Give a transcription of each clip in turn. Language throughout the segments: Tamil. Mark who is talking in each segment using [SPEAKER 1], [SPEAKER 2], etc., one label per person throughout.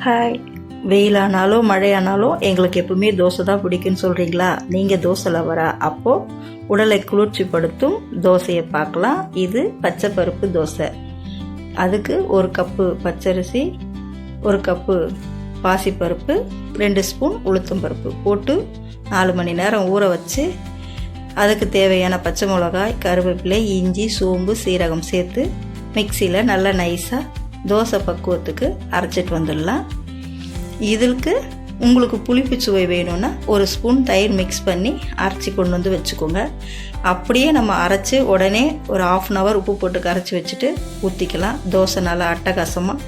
[SPEAKER 1] ஹாய். வெயிலானாலும் மழையானாலும் எங்களுக்கு எப்பவுமே தோசை தான் பிடிக்குன்னு சொல்கிறீங்களா? நீங்கள் தோசை லவரா? அப்போது உடலை குளிர்ச்சிப்படுத்தும் தோசையை பார்க்கலாம். இது பச்சை பருப்பு தோசை. அதுக்கு 1 கப்பு பச்சரிசி, 1 கப்பு பாசிப்பருப்பு, 2 ஸ்பூன் உளுத்தம்பருப்பு போட்டு 4 மணி நேரம் ஊற வச்சு அதுக்கு தேவையான பச்சை மிளகாய், கருவேப்பிலை, இஞ்சி, சோம்பு, சீரகம் சேர்த்து மிக்சியில் நல்லா நைஸாக தோசை பக்குவத்துக்கு அரைச்சிட்டு வந்துடலாம். இதுக்கு உங்களுக்கு புளிப்பு சுவை வேணும்னா 1 ஸ்பூன் தயிர் மிக்ஸ் பண்ணி அரைச்சி கொண்டு வந்து வச்சுக்கோங்க. அப்படியே நம்ம அரைச்சி உடனே ஒரு 1/2 hour உப்பு போட்டு கரைச்சி வச்சுட்டு ஊற்றிக்கலாம். தோசை நல்லா அட்டகாசமாக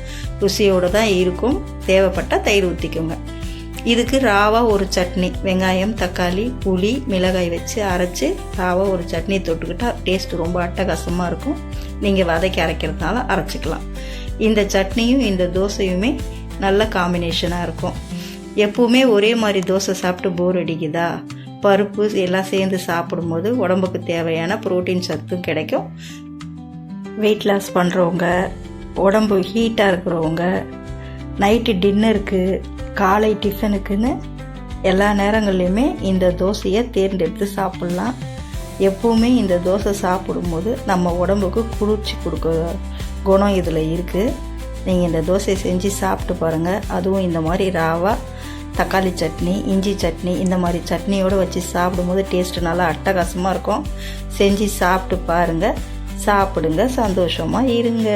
[SPEAKER 1] ருசியோடு தான் இருக்கும். தேவைப்பட்டால் தயிர் ஊற்றிக்கோங்க. இதுக்கு ராவாக ஒரு சட்னி, வெங்காயம், தக்காளி, புளி, மிளகாய் வச்சு அரைச்சி ராவாக ஒரு சட்னி தொட்டுக்கிட்டால் டேஸ்ட்டு ரொம்ப அட்டகாசமாக இருக்கும். நீங்கள் வதக்கி அரைக்கிறதுனால அரைச்சிக்கலாம். இந்த சட்னியும் இந்த தோசையுமே நல்ல காம்பினேஷனாக இருக்கும். எப்பவுமே ஒரே மாதிரி தோசை சாப்பிட்டு போர் அடிக்குதா? பருப்பு எல்லாம் சேர்ந்து சாப்பிடும்போது உடம்புக்கு தேவையான புரோட்டீன் சத்தும் கிடைக்கும். வெயிட் லாஸ் பண்ணுறவங்க, உடம்பு ஹீட்டாக இருக்கிறவங்க, நைட்டு டின்னருக்கு, காலை டிஃபனுக்குன்னு எல்லா நேரங்கள்லையுமே இந்த தோசையை தேர்ந்தெடுத்து சாப்பிட்லாம். எப்பவுமே இந்த தோசை சாப்பிடும்போது நம்ம உடம்புக்கு குளிர்ச்சி கொடுக்க குணம் இதில் இருக்குது. நீங்கள் இந்த தோசையை செஞ்சு சாப்பிட்டு பாருங்கள். அதுவும் இந்த மாதிரி ராவா தக்காளி சட்னி, இஞ்சி சட்னி, இந்த மாதிரி சட்னியோடு வச்சு சாப்பிடும்போது டேஸ்ட்டு நல்லா அட்டகாசமாக இருக்கும். செஞ்சு சாப்பிட்டு பாருங்கள். சாப்பிடுங்க, சந்தோஷமாக இருங்க.